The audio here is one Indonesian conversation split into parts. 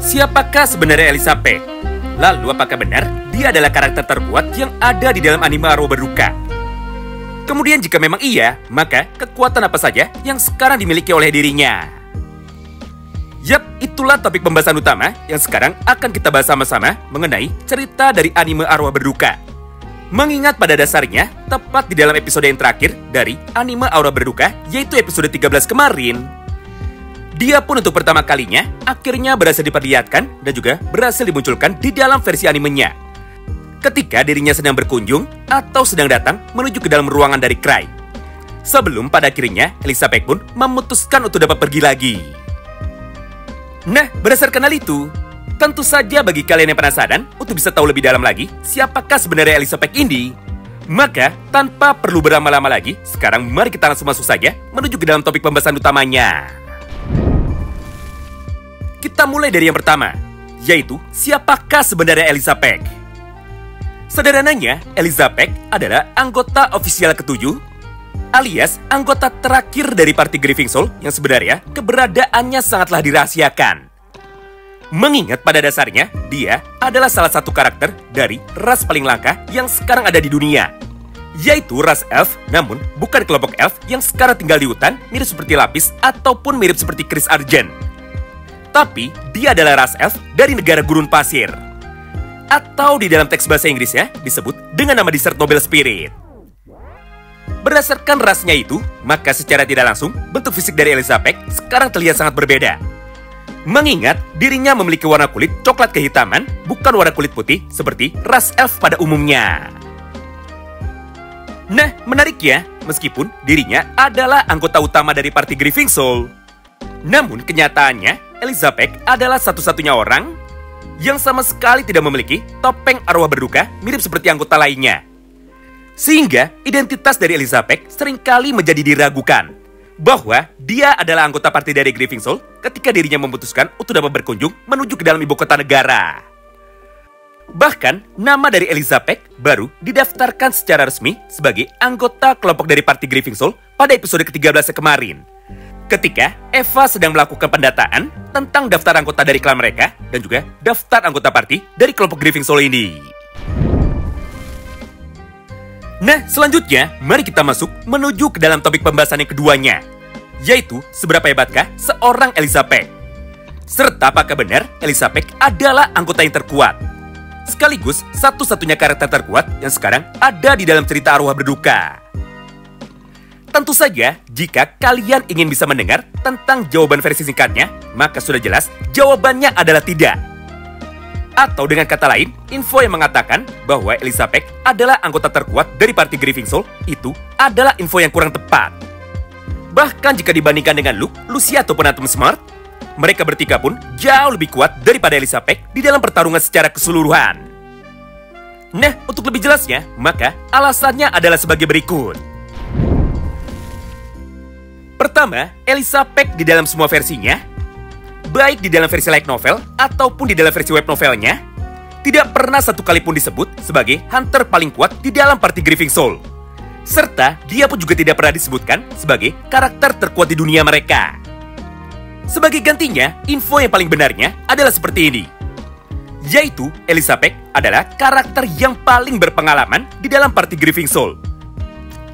Siapakah sebenarnya Elizabeth? Lalu apakah benar dia adalah karakter terkuat yang ada di dalam anime Arwa Berduka? Kemudian jika memang iya, maka kekuatan apa saja yang sekarang dimiliki oleh dirinya? Yap, itulah topik pembahasan utama yang sekarang akan kita bahas sama-sama mengenai cerita dari anime Arwa Berduka. Mengingat pada dasarnya, tepat di dalam episode yang terakhir dari anime Arwa Berduka, yaitu episode 13 kemarin, dia pun untuk pertama kalinya akhirnya berhasil diperlihatkan dan juga berhasil dimunculkan di dalam versi animenya. Ketika dirinya sedang berkunjung atau sedang datang menuju ke dalam ruangan dari Cry. Sebelum pada akhirnya Elizabeth pun memutuskan untuk dapat pergi lagi. Nah, berdasarkan hal itu, tentu saja bagi kalian yang penasaran untuk bisa tahu lebih dalam lagi siapakah sebenarnya Elizabeth ini, maka tanpa perlu berlama-lama lagi, sekarang mari kita langsung masuk saja menuju ke dalam topik pembahasan utamanya. Kita mulai dari yang pertama, yaitu siapakah sebenarnya Elizabeth? Sederhananya, Elizabeth adalah anggota ofisial ke-7, alias anggota terakhir dari parti Grieving Soul yang sebenarnya keberadaannya sangatlah dirahasiakan. Mengingat pada dasarnya, dia adalah salah satu karakter dari ras paling langka yang sekarang ada di dunia, yaitu ras elf, namun bukan kelompok elf yang sekarang tinggal di hutan mirip seperti Lapis ataupun mirip seperti Chris Argent. Tapi dia adalah ras elf dari negara gurun pasir, atau di dalam teks bahasa Inggrisnya disebut dengan nama Desert Noble Spirit. Berdasarkan rasnya itu, maka secara tidak langsung bentuk fisik dari Elizabeth sekarang terlihat sangat berbeda. Mengingat dirinya memiliki warna kulit coklat kehitaman, bukan warna kulit putih seperti ras elf pada umumnya. Nah, menariknya, meskipun dirinya adalah anggota utama dari parti Grieving Soul, namun kenyataannya Elizabeth adalah satu-satunya orang yang sama sekali tidak memiliki topeng arwah berduka mirip seperti anggota lainnya. Sehingga identitas dari Elizabeth seringkali menjadi diragukan bahwa dia adalah anggota parti dari Grieving Soul ketika dirinya memutuskan untuk dapat berkunjung menuju ke dalam ibu kota negara. Bahkan, nama dari Elizabeth baru didaftarkan secara resmi sebagai anggota kelompok dari parti Grieving Soul pada episode ke-13 kemarin, ketika Eva sedang melakukan pendataan tentang daftar anggota dari klan mereka dan juga daftar anggota parti dari kelompok Grieving Soul ini. Nah, selanjutnya, mari kita masuk menuju ke dalam topik pembahasan yang keduanya, yaitu seberapa hebatkah seorang Elizabeth? Serta apakah benar Elizabeth adalah anggota yang terkuat, sekaligus satu-satunya karakter terkuat yang sekarang ada di dalam cerita Arwah Berduka? Tentu saja, jika kalian ingin bisa mendengar tentang jawaban versi singkatnya, maka sudah jelas jawabannya adalah tidak. Atau dengan kata lain, info yang mengatakan bahwa Elizabeth adalah anggota terkuat dari parti Grieving Soul itu adalah info yang kurang tepat. Bahkan jika dibandingkan dengan Luke, Lucia ataupun Atom Smart, mereka bertiga pun jauh lebih kuat daripada Elizabeth di dalam pertarungan secara keseluruhan. Nah, untuk lebih jelasnya, maka alasannya adalah sebagai berikut. Pertama, Elizabeth di dalam semua versinya, baik di dalam versi light novel ataupun di dalam versi web novelnya, tidak pernah satu kali pun disebut sebagai hunter paling kuat di dalam parti Grieving Soul. Serta dia pun juga tidak pernah disebutkan sebagai karakter terkuat di dunia mereka. Sebagai gantinya, info yang paling benarnya adalah seperti ini, yaitu Elizabeth adalah karakter yang paling berpengalaman di dalam parti Grieving Soul.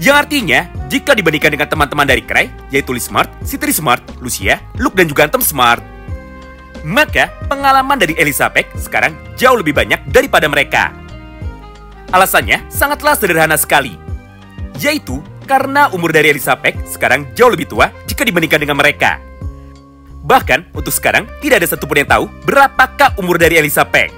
Yang artinya, jika dibandingkan dengan teman-teman dari Cry, yaitu Lee Smart, Citri Smart, Lucia, Luke dan juga Atom Smart, maka pengalaman dari Elizabeth sekarang jauh lebih banyak daripada mereka. Alasannya sangatlah sederhana sekali, yaitu karena umur dari Elizabeth sekarang jauh lebih tua jika dibandingkan dengan mereka. Bahkan untuk sekarang tidak ada satupun yang tahu berapakah umur dari Elizabeth.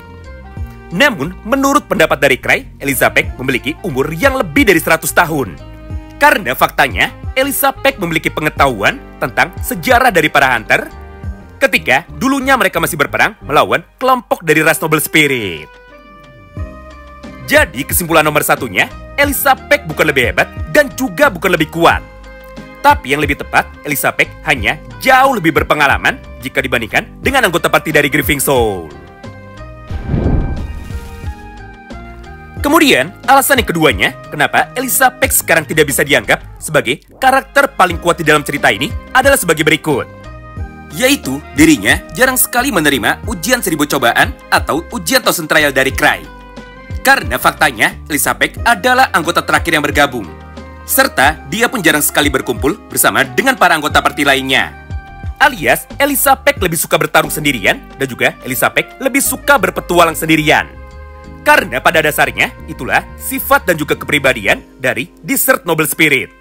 Namun menurut pendapat dari Cry, Elizabeth memiliki umur yang lebih dari 100 tahun. Karena faktanya Elizabeth memiliki pengetahuan tentang sejarah dari para hunter ketika dulunya mereka masih berperang melawan kelompok dari ras Noble Spirit. Jadi kesimpulan nomor satunya, Elizabeth bukan lebih hebat dan juga bukan lebih kuat. Tapi yang lebih tepat, Elizabeth hanya jauh lebih berpengalaman jika dibandingkan dengan anggota parti dari Grieving Soul. Kemudian, alasan yang keduanya, kenapa Elizabeth sekarang tidak bisa dianggap sebagai karakter paling kuat di dalam cerita ini adalah sebagai berikut. yaitu dirinya jarang sekali menerima ujian 1000 cobaan atau ujian Thousand Trial dari Cray. Karena faktanya, Elizabeth adalah anggota terakhir yang bergabung. Serta dia pun jarang sekali berkumpul bersama dengan para anggota party lainnya. Alias, Elizabeth lebih suka bertarung sendirian dan juga Elizabeth lebih suka berpetualang sendirian. Karena pada dasarnya, itulah sifat dan juga kepribadian dari Desert Noble Spirit.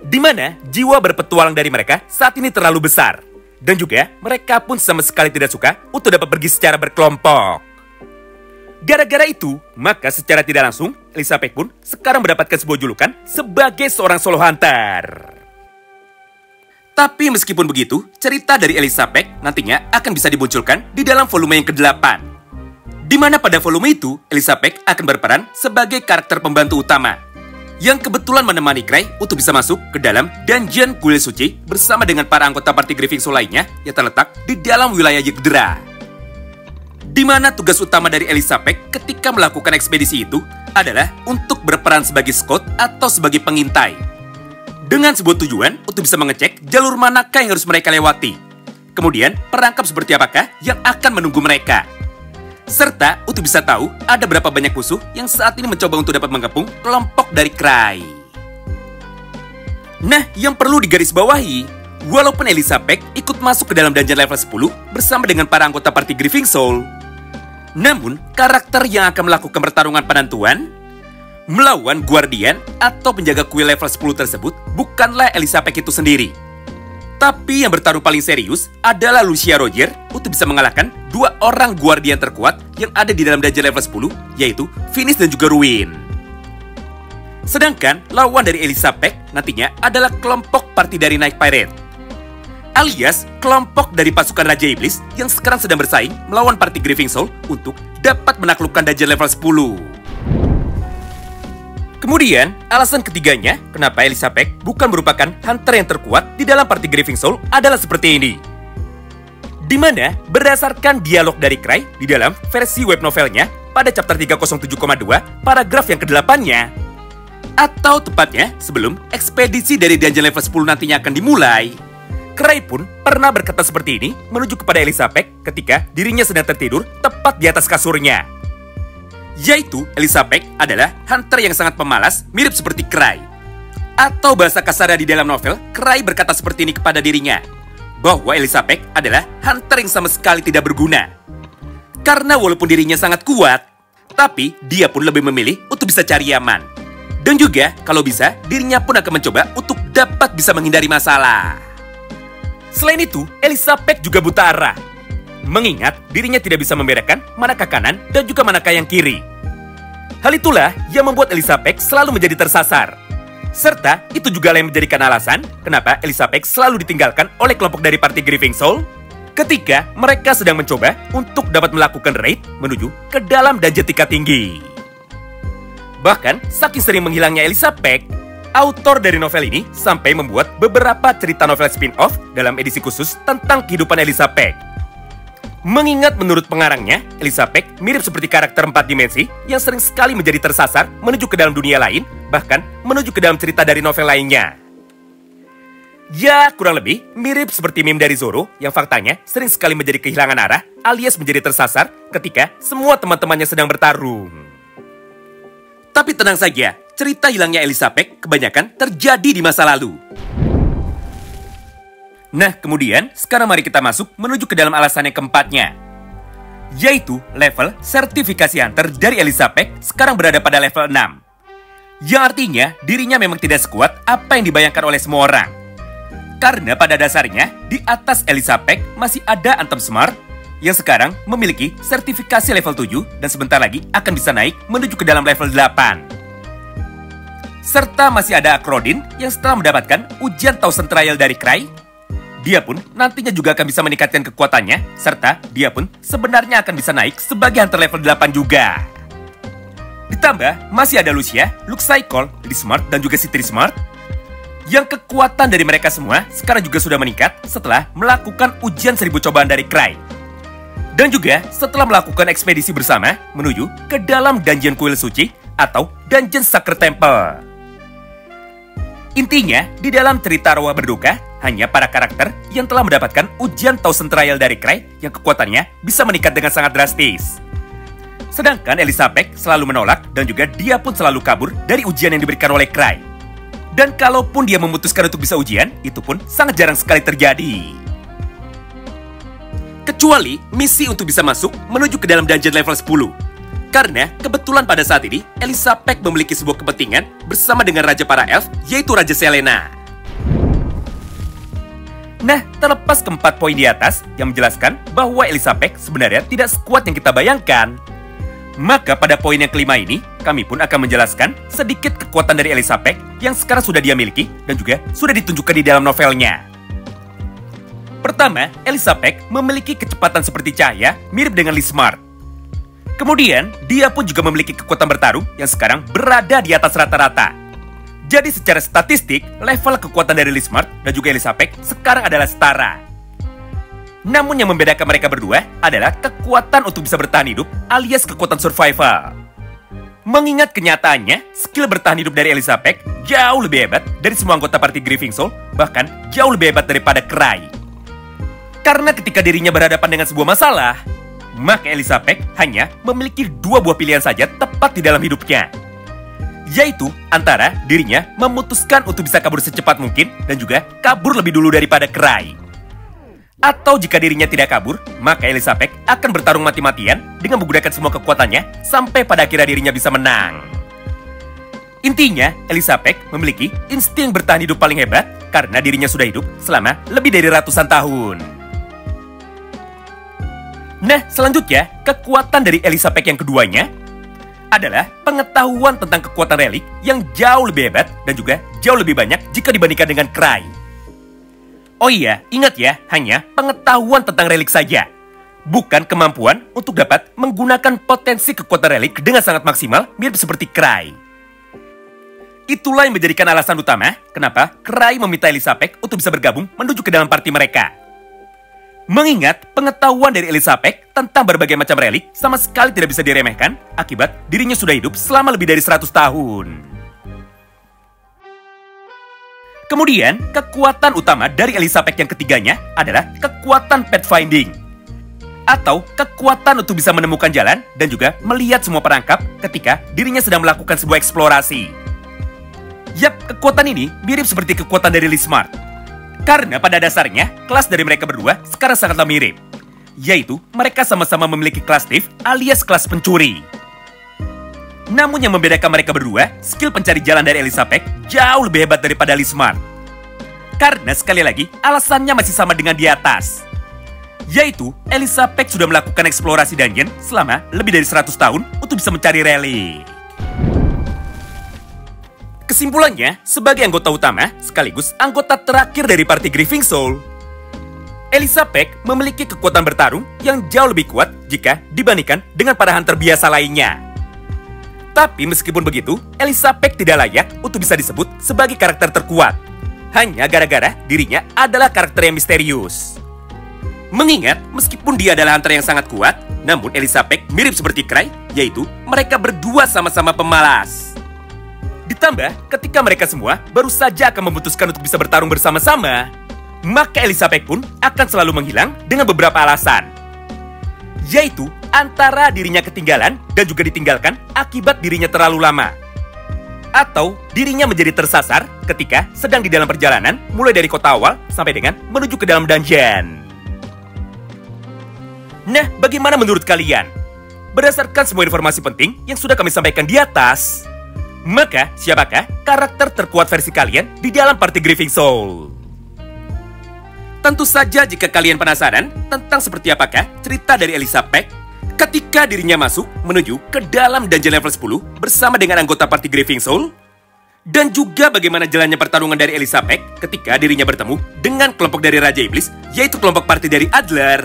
Di mana jiwa berpetualang dari mereka saat ini terlalu besar. Dan juga mereka pun sama sekali tidak suka untuk dapat pergi secara berkelompok. Gara-gara itu, maka secara tidak langsung, Elizabeth pun sekarang mendapatkan sebuah julukan sebagai seorang solo hunter. Tapi meskipun begitu, cerita dari Elizabeth nantinya akan bisa dimunculkan di dalam volume yang ke-8. Di mana pada volume itu, Elizabeth akan berperan sebagai karakter pembantu utama yang kebetulan menemani Cray untuk bisa masuk ke dalam dungeon kuil suci bersama dengan para anggota party Grieving Soul lainnya yang terletak di dalam wilayah Yggdra. Di mana tugas utama dari Elizabeth ketika melakukan ekspedisi itu adalah untuk berperan sebagai scout atau sebagai pengintai. Dengan sebuah tujuan untuk bisa mengecek jalur manakah yang harus mereka lewati. Kemudian perangkap seperti apakah yang akan menunggu mereka. Serta untuk bisa tahu ada berapa banyak musuh yang saat ini mencoba untuk dapat mengepung kelompok dari Cray. Nah, yang perlu digarisbawahi, walaupun Elizabeth ikut masuk ke dalam dungeon level 10 bersama dengan para anggota party Grieving Soul, namun karakter yang akan melakukan pertarungan penentuan melawan Guardian atau penjaga kuil level 10 tersebut bukanlah Elizabeth itu sendiri. Tapi yang bertarung paling serius adalah Lucia Roger untuk bisa mengalahkan 2 orang Guardian terkuat yang ada di dalam dungeon level 10, yaitu Finis dan juga Ruin. Sedangkan lawan dari Elizabeth nantinya adalah kelompok party dari Night Pirate, alias kelompok dari pasukan Raja Iblis yang sekarang sedang bersaing melawan party Grieving Soul untuk dapat menaklukkan dungeon level 10. Kemudian, alasan ketiganya kenapa Elizabeth bukan merupakan hunter yang terkuat di dalam party Grieving Soul adalah seperti ini. Di mana, berdasarkan dialog dari Cray di dalam versi web novelnya pada chapter 307,2 paragraf yang ke-8-nya, atau tepatnya sebelum ekspedisi dari dungeon level 10 nantinya akan dimulai, Cray pun pernah berkata seperti ini menuju kepada Elizabeth ketika dirinya sedang tertidur tepat di atas kasurnya. Yaitu Elizabeth adalah hunter yang sangat pemalas, mirip seperti Cray. Atau bahasa kasarnya di dalam novel, Cray berkata seperti ini kepada dirinya, bahwa Elizabeth adalah hunter yang sama sekali tidak berguna. Karena walaupun dirinya sangat kuat, tapi dia pun lebih memilih untuk bisa cari aman. Dan juga kalau bisa, dirinya pun akan mencoba untuk dapat bisa menghindari masalah. Selain itu, Elizabeth juga buta arah. Mengingat dirinya tidak bisa membedakan manakah kanan dan juga manakah yang kiri. Hal itulah yang membuat Elizabeth selalu menjadi tersasar. Serta itu juga yang menjadikan alasan kenapa Elizabeth selalu ditinggalkan oleh kelompok dari party Grieving Soul ketika mereka sedang mencoba untuk dapat melakukan raid menuju ke dalam dungeon tingkat tinggi. Bahkan, saking sering menghilangnya Elizabeth, autor dari novel ini sampai membuat beberapa cerita novel spin-off dalam edisi khusus tentang kehidupan Elizabeth. Mengingat menurut pengarangnya, Elizabeth mirip seperti karakter 4 dimensi yang sering sekali menjadi tersasar menuju ke dalam dunia lain, bahkan menuju ke dalam cerita dari novel lainnya. Ya, kurang lebih mirip seperti meme dari Zoro yang faktanya sering sekali menjadi kehilangan arah alias menjadi tersasar ketika semua teman-temannya sedang bertarung. Tapi tenang saja, cerita hilangnya Elizabeth kebanyakan terjadi di masa lalu. Nah, kemudian, sekarang mari kita masuk menuju ke dalam alasan yang keempatnya. Yaitu, level sertifikasi hunter dari Elizabeth sekarang berada pada level 6. Yang artinya, dirinya memang tidak sekuat apa yang dibayangkan oleh semua orang. Karena pada dasarnya, di atas Elizabeth masih ada Anthem Smart, yang sekarang memiliki sertifikasi level 7 dan sebentar lagi akan bisa naik menuju ke dalam level 8. Serta masih ada Akrodin yang setelah mendapatkan ujian Thousand Trial dari Cray, dia pun nantinya juga akan bisa meningkatkan kekuatannya, serta dia pun sebenarnya akan bisa naik sebagai hunter level 8 juga. Ditambah, masih ada Lucia, Luke Cycle, Lee Smart, dan juga Citri Smart, yang kekuatan dari mereka semua sekarang juga sudah meningkat setelah melakukan ujian 1000 cobaan dari Cray. Dan juga setelah melakukan ekspedisi bersama menuju ke dalam dungeon kuil suci atau dungeon Sacred Temple. Intinya, di dalam cerita Rawa Berduka, hanya para karakter yang telah mendapatkan ujian Thousand Trial dari Cray yang kekuatannya bisa meningkat dengan sangat drastis. Sedangkan Elizabeth selalu menolak dan juga dia pun selalu kabur dari ujian yang diberikan oleh Cray. Dan kalaupun dia memutuskan untuk bisa ujian, itu pun sangat jarang sekali terjadi. Kecuali misi untuk bisa masuk menuju ke dalam dungeon level 10. Karena kebetulan pada saat ini, Elizabeth memiliki sebuah kepentingan bersama dengan Raja para Elf, yaitu Raja Selena. Nah, terlepas keempat poin di atas yang menjelaskan bahwa Elizabeth sebenarnya tidak sekuat yang kita bayangkan, maka pada poin yang kelima ini, kami pun akan menjelaskan sedikit kekuatan dari Elizabeth yang sekarang sudah dia miliki dan juga sudah ditunjukkan di dalam novelnya. Pertama, Elizabeth memiliki kecepatan seperti cahaya mirip dengan Lee Smart. Kemudian, dia pun juga memiliki kekuatan bertarung yang sekarang berada di atas rata-rata. Jadi secara statistik, level kekuatan dari Lee Smart dan juga Elizabeth sekarang adalah setara. Namun yang membedakan mereka berdua adalah kekuatan untuk bisa bertahan hidup alias kekuatan survival. Mengingat kenyataannya, skill bertahan hidup dari Elizabeth jauh lebih hebat dari semua anggota party Grieving Soul, bahkan jauh lebih hebat daripada Cray. Karena ketika dirinya berhadapan dengan sebuah masalah, maka Elizabeth hanya memiliki dua buah pilihan saja tepat di dalam hidupnya. Yaitu antara dirinya memutuskan untuk bisa kabur secepat mungkin dan juga kabur lebih dulu daripada Cray. Atau jika dirinya tidak kabur, maka Elizabeth akan bertarung mati-matian dengan menggunakan semua kekuatannya sampai pada akhirnya dirinya bisa menang. Intinya, Elizabeth memiliki insting bertahan hidup paling hebat karena dirinya sudah hidup selama lebih dari ratusan tahun. Nah, selanjutnya, kekuatan dari Elizabeth yang keduanya adalah pengetahuan tentang kekuatan relik yang jauh lebih hebat dan juga jauh lebih banyak jika dibandingkan dengan Cray. Oh iya, ingat ya, hanya pengetahuan tentang relik saja. Bukan kemampuan untuk dapat menggunakan potensi kekuatan relik dengan sangat maksimal mirip seperti Cray. Itulah yang menjadikan alasan utama kenapa Cray meminta Elizabeth untuk bisa bergabung menuju ke dalam party mereka. Mengingat pengetahuan dari Elizabeth tentang berbagai macam relik sama sekali tidak bisa diremehkan akibat dirinya sudah hidup selama lebih dari 100 tahun. Kemudian, kekuatan utama dari Elizabeth yang ketiganya adalah kekuatan pathfinding. Atau kekuatan untuk bisa menemukan jalan dan juga melihat semua perangkap ketika dirinya sedang melakukan sebuah eksplorasi. Yap, kekuatan ini mirip seperti kekuatan dari Lee Smart. Karena pada dasarnya, kelas dari mereka berdua sekarang sangatlah mirip. Yaitu, mereka sama-sama memiliki kelas thief alias kelas pencuri. Namun yang membedakan mereka berdua, skill pencari jalan dari Elizabeth jauh lebih hebat daripada Lee Smart. Karena sekali lagi, alasannya masih sama dengan di atas. Yaitu, Elizabeth sudah melakukan eksplorasi dungeon selama lebih dari 100 tahun untuk bisa mencari relik. Kesimpulannya, sebagai anggota utama, sekaligus anggota terakhir dari party Grieving Soul, Elizabeth memiliki kekuatan bertarung yang jauh lebih kuat jika dibandingkan dengan para hunter biasa lainnya. Tapi meskipun begitu, Elizabeth tidak layak untuk bisa disebut sebagai karakter terkuat. Hanya gara-gara dirinya adalah karakter yang misterius. Mengingat, meskipun dia adalah hunter yang sangat kuat, namun Elizabeth mirip seperti Cray, yaitu mereka berdua sama-sama pemalas. Ditambah, ketika mereka semua baru saja akan memutuskan untuk bisa bertarung bersama-sama, maka Elizabeth pun akan selalu menghilang dengan beberapa alasan. Yaitu, antara dirinya ketinggalan dan juga ditinggalkan akibat dirinya terlalu lama. Atau, dirinya menjadi tersasar ketika sedang di dalam perjalanan mulai dari kota awal sampai dengan menuju ke dalam dungeon. Nah, bagaimana menurut kalian? Berdasarkan semua informasi penting yang sudah kami sampaikan di atas, maka, siapakah karakter terkuat versi kalian di dalam party Grieving Soul? Tentu saja jika kalian penasaran tentang seperti apakah cerita dari Elizabeth ketika dirinya masuk menuju ke dalam dungeon level 10 bersama dengan anggota party Grieving Soul, dan juga bagaimana jalannya pertarungan dari Elizabeth ketika dirinya bertemu dengan kelompok dari Raja Iblis, yaitu kelompok party dari Adler,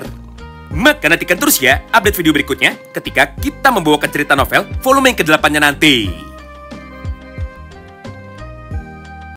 maka nantikan terus ya update video berikutnya ketika kita membawakan cerita novel volume yang ke-8-nya nanti.